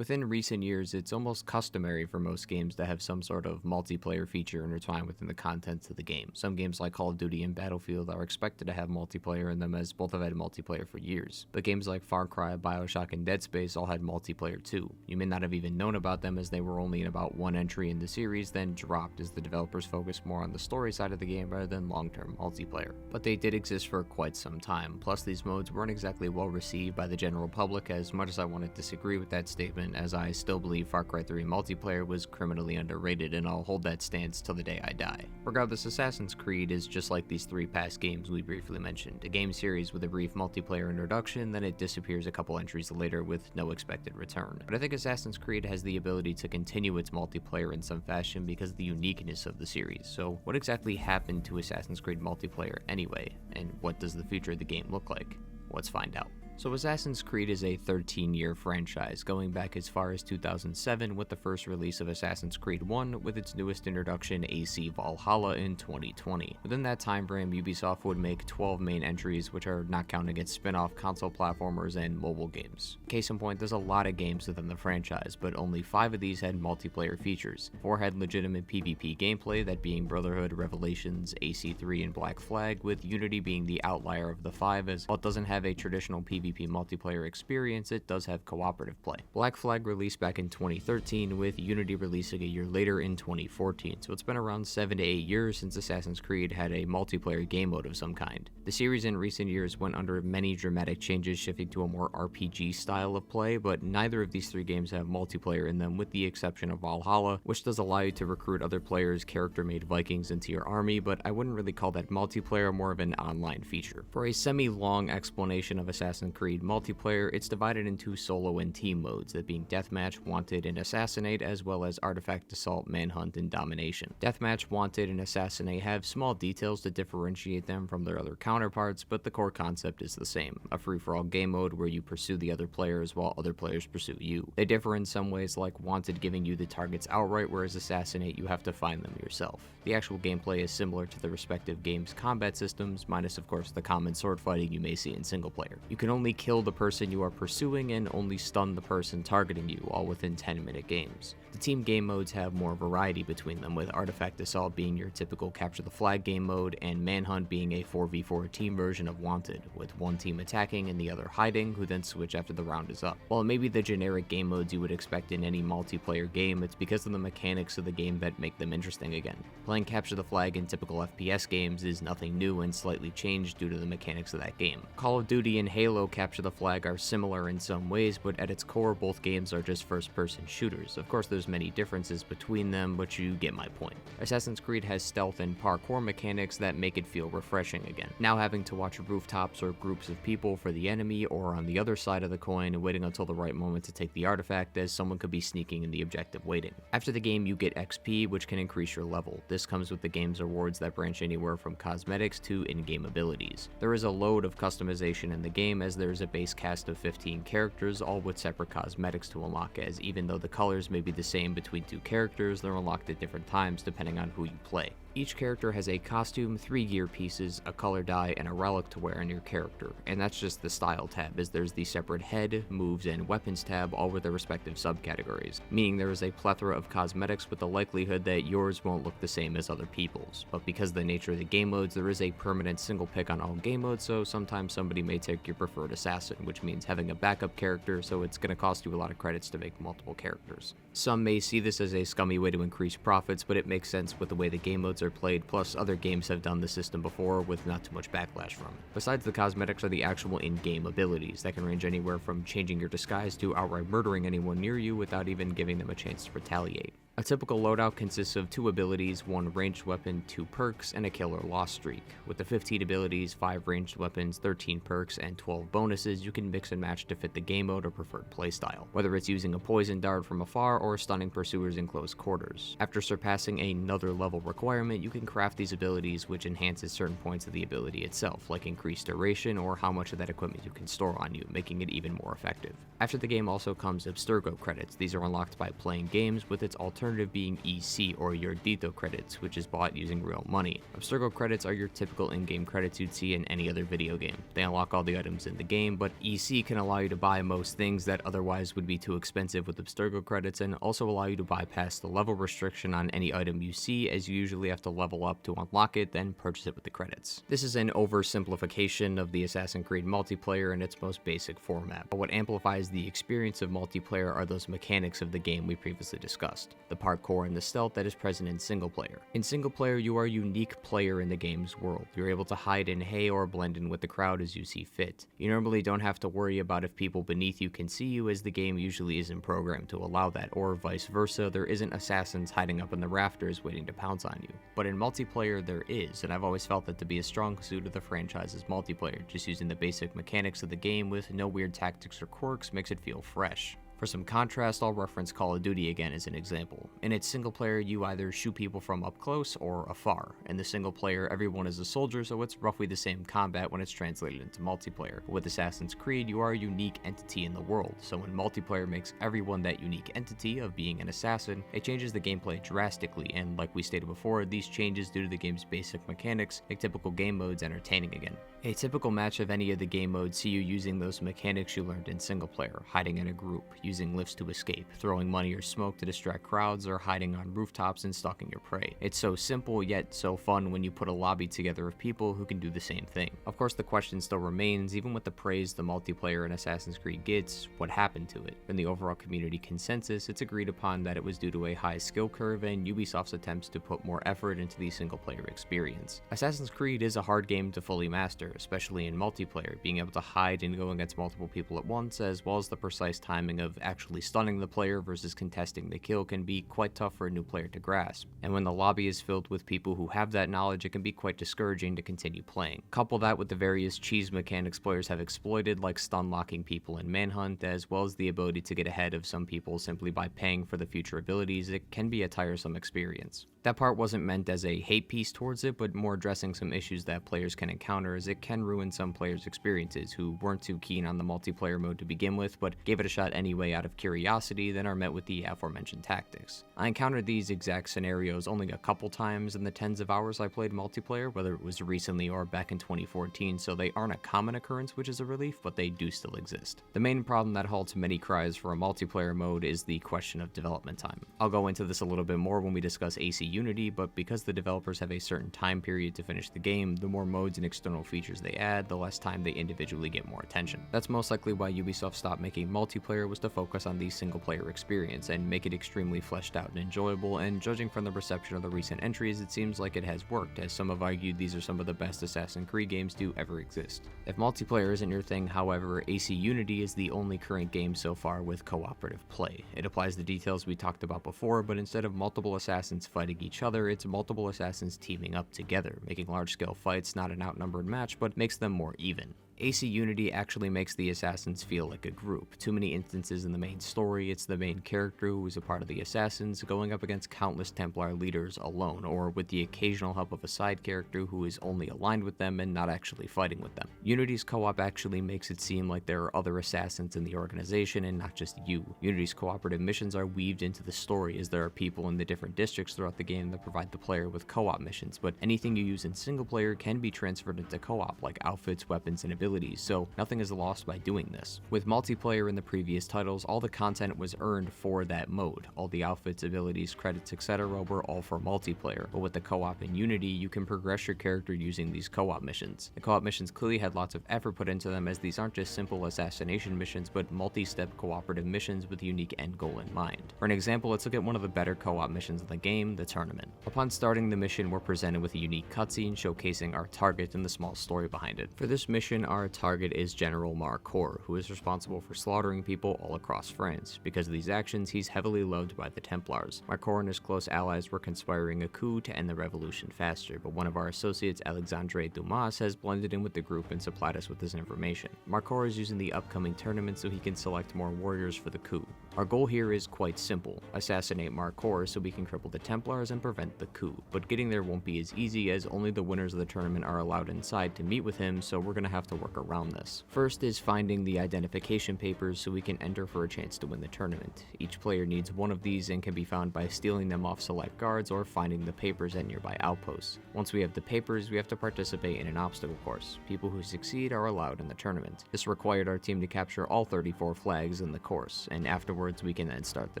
Within recent years, it's almost customary for most games to have some sort of multiplayer feature intertwined within the contents of the game. Some games like Call of Duty and Battlefield are expected to have multiplayer in them, as both have had multiplayer for years. But games like Far Cry, BioShock, and Dead Space all had multiplayer too. You may not have even known about them, as they were only in about one entry in the series, then dropped as the developers focused more on the story side of the game rather than long-term multiplayer. But they did exist for quite some time. Plus, these modes weren't exactly well received by the general public, as much as I want to disagree with that statement, as I still believe Far Cry 3 multiplayer was criminally underrated, and I'll hold that stance till the day I die. Regardless, Assassin's Creed is just like these three past games we briefly mentioned, a game series with a brief multiplayer introduction, then it disappears a couple entries later with no expected return. But I think Assassin's Creed has the ability to continue its multiplayer in some fashion because of the uniqueness of the series. So what exactly happened to Assassin's Creed multiplayer anyway, and what does the future of the game look like? Let's find out. So Assassin's Creed is a 13-year franchise, going back as far as 2007 with the first release of Assassin's Creed 1, with its newest introduction, AC Valhalla, in 2020. Within that time frame, Ubisoft would make 12 main entries, which are not counting its spin-off console platformers and mobile games. Case in point, there's a lot of games within the franchise, but only 5 of these had multiplayer features. 4 had legitimate PvP gameplay, that being Brotherhood, Revelations, AC3, and Black Flag, with Unity being the outlier of the 5, as while it doesn't have a traditional PvP multiplayer experience, it does have cooperative play. Black Flag released back in 2013, with Unity releasing a year later in 2014, so it's been around 7 to 8 years since Assassin's Creed had a multiplayer game mode of some kind. The series in recent years went under many dramatic changes, shifting to a more RPG style of play, but neither of these 3 games have multiplayer in them, with the exception of Valhalla, which does allow you to recruit other players, character-made Vikings, into your army, but I wouldn't really call that multiplayer, more of an online feature. For a semi-long explanation of Assassin's Creed multiplayer, it's divided into solo and team modes, that being Deathmatch, Wanted, and Assassinate, as well as Artifact, Assault, Manhunt, and Domination. Deathmatch, Wanted, and Assassinate have small details to differentiate them from their other counterparts, but the core concept is the same, a free-for-all game mode where you pursue the other players while other players pursue you. They differ in some ways, like Wanted giving you the targets outright, whereas Assassinate you have to find them yourself. The actual gameplay is similar to the respective game's combat systems, minus of course the common sword fighting you may see in single player. You can only kill the person you are pursuing and only stun the person targeting you, all within 10-minute games. The team game modes have more variety between them, with Artifact Assault being your typical capture the flag game mode, and Manhunt being a 4v4 team version of Wanted, with one team attacking and the other hiding, who then switch after the round is up. While it may be the generic game modes you would expect in any multiplayer game, it's because of the mechanics of the game that make them interesting again. Playing capture the flag in typical FPS games is nothing new and slightly changed due to the mechanics of that game. Call of Duty and Halo capture the flag are similar in some ways, but at its core both games are just first-person shooters. Of course there's many differences between them, but you get my point. Assassin's Creed has stealth and parkour mechanics that make it feel refreshing again. Now having to watch rooftops or groups of people for the enemy, or on the other side of the coin, waiting until the right moment to take the artifact, as someone could be sneaking in the objective waiting. After the game you get XP, which can increase your level. This comes with the game's rewards that branch anywhere from cosmetics to in-game abilities. There is a load of customization in the game, as there is a base cast of 15 characters, all with separate cosmetics to unlock, as even though the colors may be the same between 2 characters, they're unlocked at different times depending on who you play. Each character has a costume, 3 gear pieces, a color dye, and a relic to wear on your character, and that's just the style tab, as there's the separate head, moves, and weapons tab, all with their respective subcategories, meaning there is a plethora of cosmetics with the likelihood that yours won't look the same as other people's. But because of the nature of the game modes, there is a permanent single pick on all game modes, so sometimes somebody may take your preferred assassin, which means having a backup character, so it's going to cost you a lot of credits to make multiple characters. Some may see this as a scummy way to increase profits, but it makes sense with the way the game modes are played, plus other games have done the system before with not too much backlash from it. Besides the cosmetics are the actual in-game abilities that can range anywhere from changing your disguise to outright murdering anyone near you without even giving them a chance to retaliate. A typical loadout consists of 2 abilities, 1 ranged weapon, 2 perks, and a kill or loss streak. With the 15 abilities, 5 ranged weapons, 13 perks, and 12 bonuses, you can mix and match to fit the game mode or preferred playstyle, whether it's using a poison dart from afar or stunning pursuers in close quarters. After surpassing another level requirement, you can craft these abilities, which enhances certain points of the ability itself, like increased duration or how much of that equipment you can store on you, making it even more effective. After the game also comes Abstergo credits. These are unlocked by playing games, with its alternative alternative being EC or your Dito credits, which is bought using real money. Abstergo credits are your typical in-game credits you'd see in any other video game. They unlock all the items in the game, but EC can allow you to buy most things that otherwise would be too expensive with Abstergo credits, and also allow you to bypass the level restriction on any item you see, as you usually have to level up to unlock it, then purchase it with the credits. This is an oversimplification of the Assassin's Creed multiplayer in its most basic format, but what amplifies the experience of multiplayer are those mechanics of the game we previously discussed, the parkour and the stealth that is present in single player. In single player, you are a unique player in the game's world. You're able to hide in hay or blend in with the crowd as you see fit. You normally don't have to worry about if people beneath you can see you, as the game usually isn't programmed to allow that, or vice versa, there isn't assassins hiding up in the rafters waiting to pounce on you. But in multiplayer there is, and I've always felt that to be a strong suit of the franchise's multiplayer. Just using the basic mechanics of the game with no weird tactics or quirks makes it feel fresh. For some contrast, I'll reference Call of Duty again as an example. In its single player, you either shoot people from up close or afar. In the single player, everyone is a soldier, so it's roughly the same combat when it's translated into multiplayer. But with Assassin's Creed, you are a unique entity in the world, so when multiplayer makes everyone that unique entity of being an assassin, it changes the gameplay drastically, and like we stated before, these changes due to the game's basic mechanics make typical game modes entertaining again. A typical match of any of the game modes see you using those mechanics you learned in single player, hiding in a group, using lifts to escape, throwing money or smoke to distract crowds, or hiding on rooftops and stalking your prey. It's so simple yet so fun when you put a lobby together of people who can do the same thing. Of course, the question still remains, even with the praise the multiplayer in Assassin's Creed gets, what happened to it? In the overall community consensus, it's agreed upon that it was due to a high skill curve and Ubisoft's attempts to put more effort into the single player experience. Assassin's Creed is a hard game to fully master, especially in multiplayer. Being able to hide and go against multiple people at once, as well as the precise timing of actually stunning the player versus contesting the kill, can be quite tough for a new player to grasp. And when the lobby is filled with people who have that knowledge, it can be quite discouraging to continue playing. Couple that with the various cheese mechanics players have exploited, like stun locking people in Manhunt, as well as the ability to get ahead of some people simply by paying for the future abilities, it can be a tiresome experience. That part wasn't meant as a hate piece towards it, but more addressing some issues that players can encounter, as it can ruin some players' experiences who weren't too keen on the multiplayer mode to begin with, but gave it a shot anyway out of curiosity, then are met with the aforementioned tactics. I encountered these exact scenarios only a couple times in the tens of hours I played multiplayer, whether it was recently or back in 2014, so they aren't a common occurrence, which is a relief, but they do still exist. The main problem that halts many cries for a multiplayer mode is the question of development time. I'll go into this a little bit more when we discuss AC Unity, but because the developers have a certain time period to finish the game, the more modes and external features they add, the less time they individually get more attention. That's most likely why Ubisoft stopped making multiplayer, was to focus on the single player experience and make it extremely fleshed out and enjoyable, and judging from the reception of the recent entries, it seems like it has worked, as some have argued these are some of the best Assassin's Creed games to ever exist. If multiplayer isn't your thing, however, AC Unity is the only current game so far with cooperative play. It applies the details we talked about before, but instead of multiple assassins fighting each other, it's multiple assassins teaming up together, making large-scale fights not an outnumbered match, but makes them more even. AC Unity actually makes the assassins feel like a group. Too many instances in the main story, it's the main character who is a part of the assassins going up against countless Templar leaders alone, or with the occasional help of a side character who is only aligned with them and not actually fighting with them. Unity's co-op actually makes it seem like there are other assassins in the organization and not just you. Unity's cooperative missions are weaved into the story, as there are people in the different districts throughout the game that provide the player with co-op missions, but anything you use in single player can be transferred into co-op, like outfits, weapons, and abilities, so nothing is lost by doing this. With multiplayer in the previous titles, all the content was earned for that mode. All the outfits, abilities, credits, etc. were all for multiplayer, but with the co-op in Unity, you can progress your character using these co-op missions. The co-op missions clearly had lots of effort put into them, as these aren't just simple assassination missions, but multi-step cooperative missions with a unique end goal in mind. For an example, let's look at one of the better co-op missions in the game, the tournament. Upon starting the mission, we're presented with a unique cutscene showcasing our target and the small story behind it. For this mission, our target is General Marcour, who is responsible for slaughtering people all across France. Because of these actions, he's heavily loved by the Templars. Marcour and his close allies were conspiring a coup to end the revolution faster, but one of our associates, Alexandre Dumas, has blended in with the group and supplied us with this information. Marcour is using the upcoming tournament so he can select more warriors for the coup. Our goal here is quite simple: assassinate Marcor so we can cripple the Templars and prevent the coup, but getting there won't be as easy as only the winners of the tournament are allowed inside to meet with him, so we're gonna have to work around this. First is finding the identification papers so we can enter for a chance to win the tournament. Each player needs one of these and can be found by stealing them off select guards or finding the papers at nearby outposts. Once we have the papers, we have to participate in an obstacle course. People who succeed are allowed in the tournament. This required our team to capture all 34 flags in the course, and afterwards we can then start the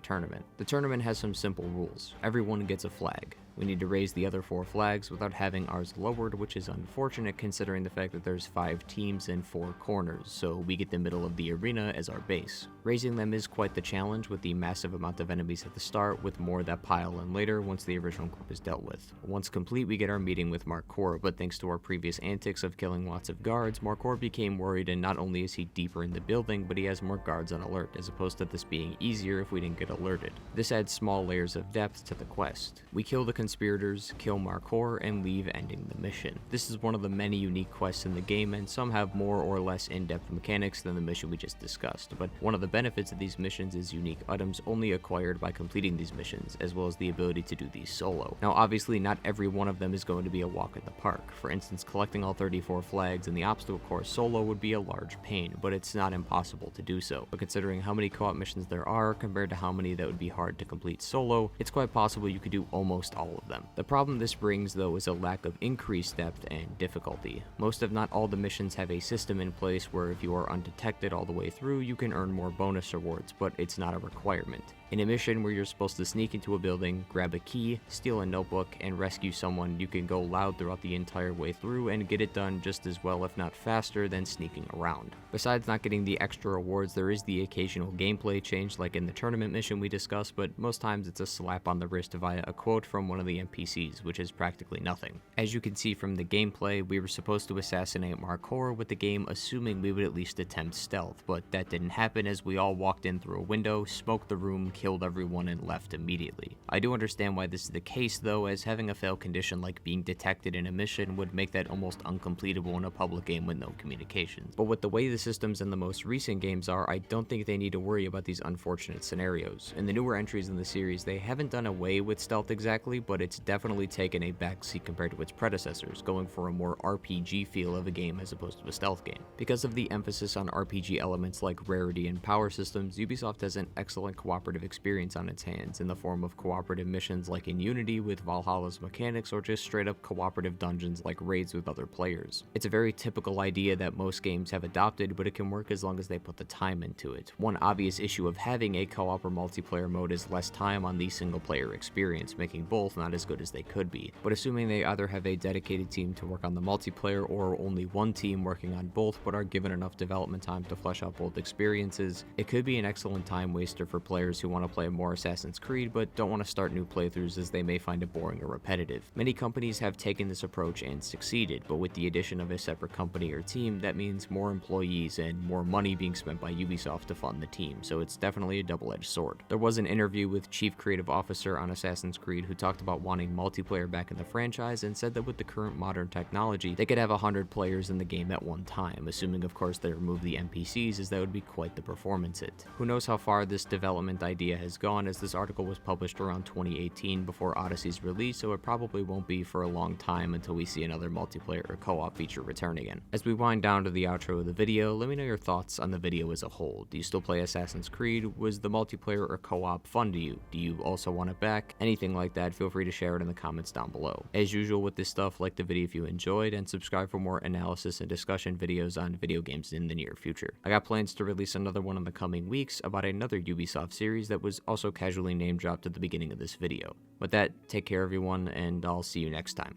tournament. The tournament has some simple rules. Everyone gets a flag. We need to raise the other 4 flags without having ours lowered, which is unfortunate considering the fact that there's 5 teams and 4 corners, so we get the middle of the arena as our base. Raising them is quite the challenge with the massive amount of enemies at the start, with more that pile in later once the original group is dealt with. Once complete, we get our meeting with Marcor, but thanks to our previous antics of killing lots of guards, Marcor became worried, and not only is he deeper in the building, but he has more guards on alert, as opposed to this being easier if we didn't get alerted. This adds small layers of depth to the quest. We kill the conspirators, kill Marcor, and leave, ending the mission. This is one of the many unique quests in the game, and some have more or less in-depth mechanics than the mission we just discussed, but one of the benefits of these missions is unique items only acquired by completing these missions, as well as the ability to do these solo. Now obviously not every one of them is going to be a walk in the park. For instance, collecting all 34 flags in the obstacle course solo would be a large pain, but it's not impossible to do so. But considering how many co-op missions there are compared to how many that would be hard to complete solo, it's quite possible you could do almost all of them. The problem this brings though is a lack of increased depth and difficulty. Most if not all the missions have a system in place where if you are undetected all the way through, you can earn more bonus rewards, but it's not a requirement. In a mission where you're supposed to sneak into a building, grab a key, steal a notebook, and rescue someone, you can go loud throughout the entire way through and get it done just as well if not faster than sneaking around. Besides not getting the extra rewards, there is the occasional gameplay change like in the tournament mission we discussed, but most times it's a slap on the wrist via a quote from one of the NPCs, which is practically nothing. As you can see from the gameplay, we were supposed to assassinate Marcor, with the game assuming we would at least attempt stealth, but that didn't happen as we all walked in through a window, smoked the room, killed everyone, and left immediately. I do understand why this is the case though, as having a fail condition like being detected in a mission would make that almost uncompletable in a public game with no communications. But with the way the systems in the most recent games are, I don't think they need to worry about these unfortunate scenarios. In the newer entries in the series, they haven't done away with stealth exactly, but it's definitely taken a backseat compared to its predecessors, going for a more RPG feel of a game as opposed to a stealth game. Because of the emphasis on RPG elements like rarity and power systems, Ubisoft has an excellent cooperative experience on its hands in the form of cooperative missions like in Unity with Valhalla's mechanics, or just straight up cooperative dungeons like raids with other players. It's a very typical idea that most games have adopted, but it can work as long as they put the time into it. One obvious issue of having a co-op or multiplayer mode is less time on the single player experience, making both not as good as they could be. But assuming they either have a dedicated team to work on the multiplayer or only one team working on both but are given enough development time to flesh out both experiences, it could be an excellent time waster for players who want to play more Assassin's Creed but don't want to start new playthroughs as they may find it boring or repetitive. Many companies have taken this approach and succeeded, but with the addition of a separate company or team, that means more employees and more money being spent by Ubisoft to fund the team, so it's definitely a double-edged sword. There was an interview with Chief Creative Officer on Assassin's Creed who talked about wanting multiplayer back in the franchise and said that with the current modern technology, they could have 100 players in the game at one time, assuming of course they remove the NPCs, as that would be quite the performance hit. Who knows how far this development idea has gone, as this article was published around 2018 before Odyssey's release, so it probably won't be for a long time until we see another multiplayer or co-op feature return again. As we wind down to the outro of the video, let me know your thoughts on the video as a whole. Do you still play Assassin's Creed? Was the multiplayer or co-op fun to you? Do you also want it back? Anything like that, feel free to share it in the comments down below. As usual with this stuff, like the video if you enjoyed, and subscribe for more analysis and discussion videos on video games in the near future. I got plans to release another one in the coming weeks about another Ubisoft series that was also casually name dropped at the beginning of this video. With that, take care everyone, and I'll see you next time.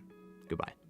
Goodbye.